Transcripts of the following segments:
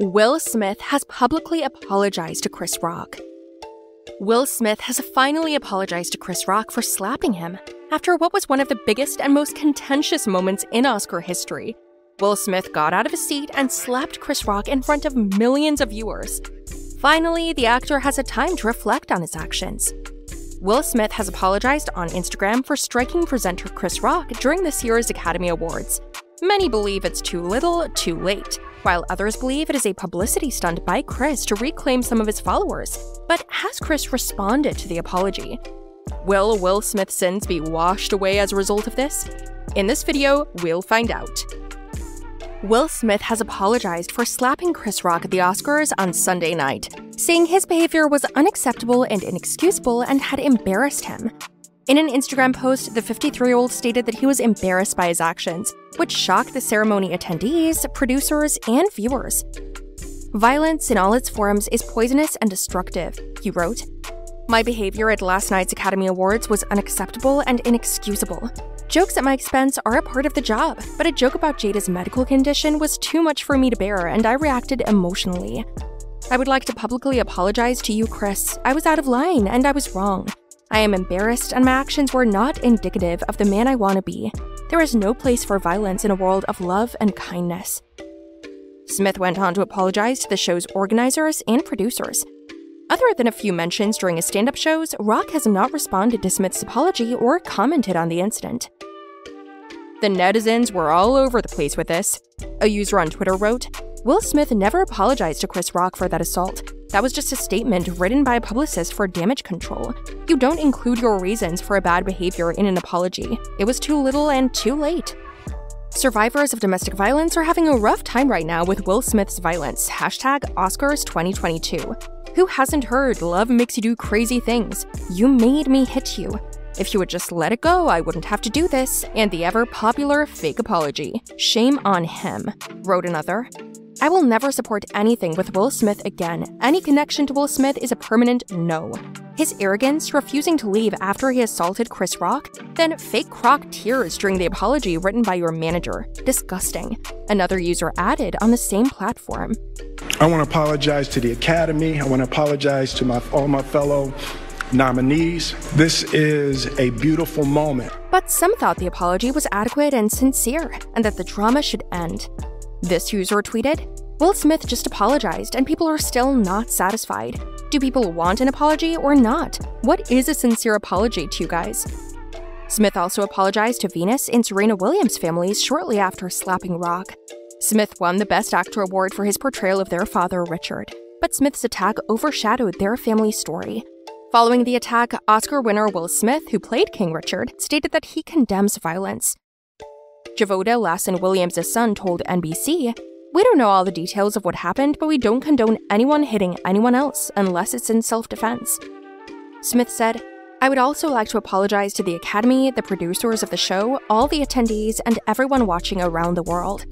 Will Smith has publicly apologized to Chris Rock. Will Smith has finally apologized to Chris Rock for slapping him after what was one of the biggest and most contentious moments in Oscar history. Will Smith got out of his seat and slapped Chris Rock in front of millions of viewers. Finally, the actor has had time to reflect on his actions. Will Smith has apologized on Instagram for striking presenter Chris Rock during this year's Academy Awards. Many believe it's too little, too late, while others believe it is a publicity stunt by Chris to reclaim some of his followers. But has Chris responded to the apology? Will Will Smith's sins be washed away as a result of this? In this video, we'll find out. Will Smith has apologized for slapping Chris Rock at the Oscars on Sunday night, saying his behavior was unacceptable and inexcusable and had embarrassed him. In an Instagram post, the 53-year-old stated that he was embarrassed by his actions, which shocked the ceremony attendees, producers, and viewers. "Violence in all its forms is poisonous and destructive," he wrote. "My behavior at last night's Academy Awards was unacceptable and inexcusable. Jokes at my expense are a part of the job, but a joke about Jada's medical condition was too much for me to bear and I reacted emotionally. I would like to publicly apologize to you, Chris. I was out of line and I was wrong. I am embarrassed and my actions were not indicative of the man I want to be. There is no place for violence in a world of love and kindness." Smith went on to apologize to the show's organizers and producers. Other than a few mentions during his stand-up shows, Rock has not responded to Smith's apology or commented on the incident. The netizens were all over the place with this. A user on Twitter wrote, "Will Smith never apologized to Chris Rock for that assault. That was just a statement written by a publicist for damage control. You don't include your reasons for a bad behavior in an apology. It was too little and too late." Survivors of domestic violence are having a rough time right now with Will Smith's violence. #Oscars 2022. Who hasn't heard "Love makes you do crazy things"? "You made me hit you." "If you would just let it go, I wouldn't have to do this." And the ever-popular fake apology. "Shame on him," wrote another. "I will never support anything with Will Smith again. Any connection to Will Smith is a permanent no." His arrogance, refusing to leave after he assaulted Chris Rock, then fake Rock tears during the apology written by your manager. Disgusting. Another user added on the same platform. "I want to apologize to the Academy. I want to apologize to all my fellow nominees. This is a beautiful moment." But some thought the apology was adequate and sincere, and that the drama should end. This user tweeted, "Will Smith just apologized and people are still not satisfied. Do people want an apology or not? What is a sincere apology to you guys?" Smith also apologized to Venus and Serena Williams' families shortly after slapping Rock. Smith won the Best Actor award for his portrayal of their father, Richard, but Smith's attack overshadowed their family story. Following the attack, Oscar winner Will Smith, who played King Richard, stated that he condemns violence. Javoda Lassen Williams' son told NBC, "We don't know all the details of what happened, but we don't condone anyone hitting anyone else unless it's in self-defense." Smith said, "I would also like to apologize to the Academy, the producers of the show, all the attendees, and everyone watching around the world."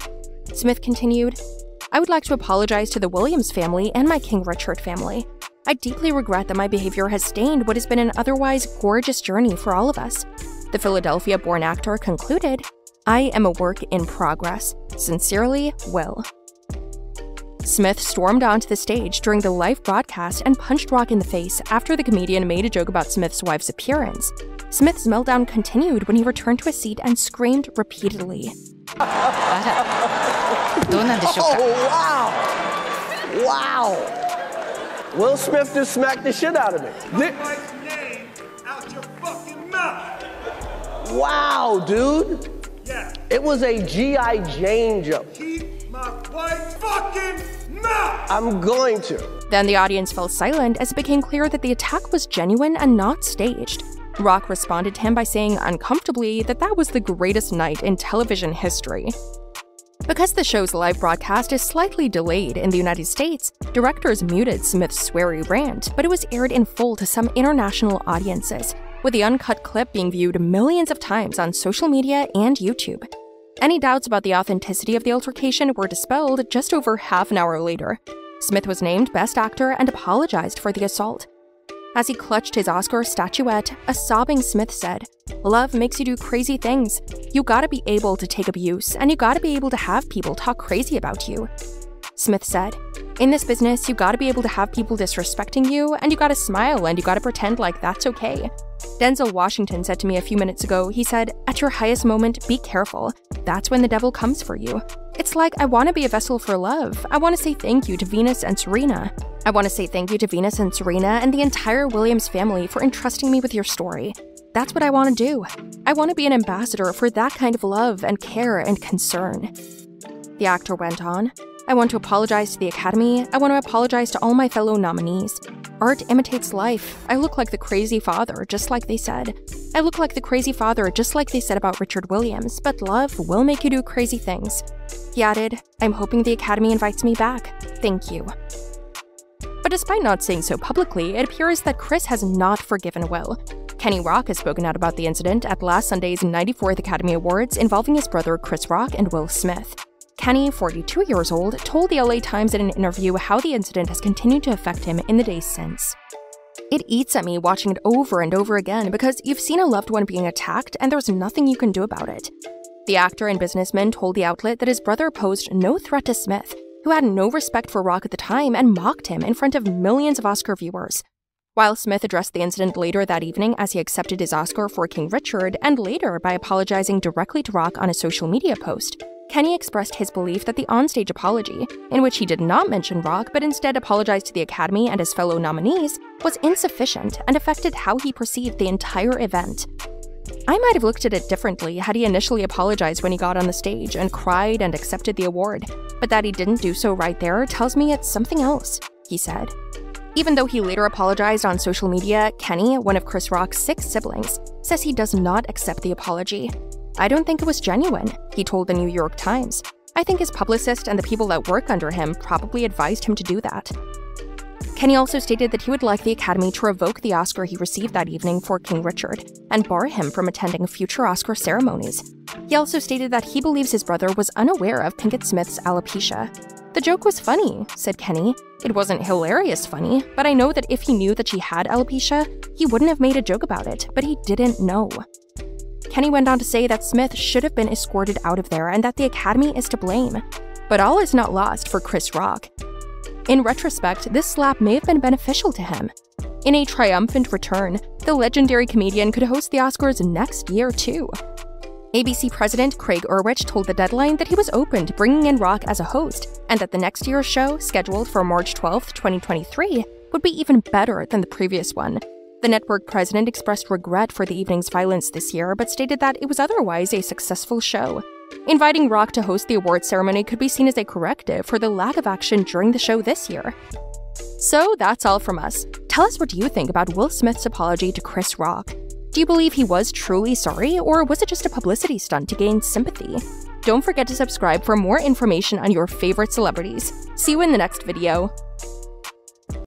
Smith continued, "I would like to apologize to the Williams family and my King Richard family. I deeply regret that my behavior has stained what has been an otherwise gorgeous journey for all of us." The Philadelphia-born actor concluded, "I am a work in progress. Sincerely, Will." Smith stormed onto the stage during the live broadcast and punched Rock in the face after the comedian made a joke about Smith's wife's appearance. Smith's meltdown continued when he returned to his seat and screamed repeatedly. Oh, wow! Wow! Will Smith just smacked the shit out of me. My wife's name out your fucking mouth. Wow, dude. Yeah. It was a G.I. Jane joke. Keep my wife's fucking mouth. I'm going to. Then the audience fell silent as it became clear that the attack was genuine and not staged. Rock responded to him by saying uncomfortably that that was the greatest night in television history. Because the show's live broadcast is slightly delayed in the United States, directors muted Smith's sweary rant, but it was aired in full to some international audiences, with the uncut clip being viewed millions of times on social media and YouTube. Any doubts about the authenticity of the altercation were dispelled just over half an hour later. Smith was named Best Actor and apologized for the assault. As he clutched his Oscar statuette, a sobbing Smith said, "Love makes you do crazy things. You gotta be able to take abuse, and you gotta be able to have people talk crazy about you." Smith said, In this business, you gotta be able to have people disrespecting you, and you gotta smile and you gotta pretend like that's okay. Denzel Washington said to me a few minutes ago, he said, "At your highest moment, be careful. That's when the devil comes for you." It's like, I want to be a vessel for love. I want to say thank you to Venus and Serena. I want to say thank you to Venus and Serena and the entire Williams family for entrusting me with your story. That's what I want to do. I want to be an ambassador for that kind of love and care and concern. The actor went on, "I want to apologize to the Academy. I want to apologize to all my fellow nominees. Art imitates life. I look like the crazy father, just like they said. I look like the crazy father, just like they said about Richard Williams, but love will make you do crazy things." He added, "I'm hoping the Academy invites me back. Thank you." But despite not saying so publicly, it appears that Chris has not forgiven Will. Kenny Rock has spoken out about the incident at last Sunday's 94th Academy Awards involving his brother Chris Rock and Will Smith. Kenny, 42 years old, told the LA Times in an interview how the incident has continued to affect him in the days since. "It eats at me watching it over and over again because you've seen a loved one being attacked and there's nothing you can do about it." The actor and businessman told the outlet that his brother posed no threat to Smith, who had no respect for Rock at the time and mocked him in front of millions of Oscar viewers. While Smith addressed the incident later that evening as he accepted his Oscar for King Richard, and later by apologizing directly to Rock on a social media post, Kenny expressed his belief that the onstage apology, in which he did not mention Rock but instead apologized to the Academy and his fellow nominees, was insufficient and affected how he perceived the entire event. "I might have looked at it differently had he initially apologized when he got on the stage and cried and accepted the award, but that he didn't do so right there tells me it's something else," he said. Even though he later apologized on social media, Kenny, one of Chris Rock's 6 siblings, says he does not accept the apology. "I don't think it was genuine," he told the New York Times. "I think his publicist and the people that work under him probably advised him to do that." Kenny also stated that he would like the Academy to revoke the Oscar he received that evening for King Richard and bar him from attending future Oscar ceremonies. He also stated that he believes his brother was unaware of Pinkett Smith's alopecia. "The joke was funny," said Kenny. "It wasn't hilarious funny, but I know that if he knew that she had alopecia, he wouldn't have made a joke about it, but he didn't know." Kenny went on to say that Smith should have been escorted out of there and that the Academy is to blame. But all is not lost for Chris Rock. In retrospect, this slap may have been beneficial to him. In a triumphant return, the legendary comedian could host the Oscars next year too. ABC president Craig Erwich told The Deadline that he was open to bringing in Rock as a host, and that the next year's show, scheduled for March 12, 2023, would be even better than the previous one. The network president expressed regret for the evening's violence this year, but stated that it was otherwise a successful show. Inviting Rock to host the awards ceremony could be seen as a corrective for the lack of action during the show this year. So that's all from us. Tell us what you think about Will Smith's apology to Chris Rock. Do you believe he was truly sorry, or was it just a publicity stunt to gain sympathy? Don't forget to subscribe for more information on your favorite celebrities. See you in the next video.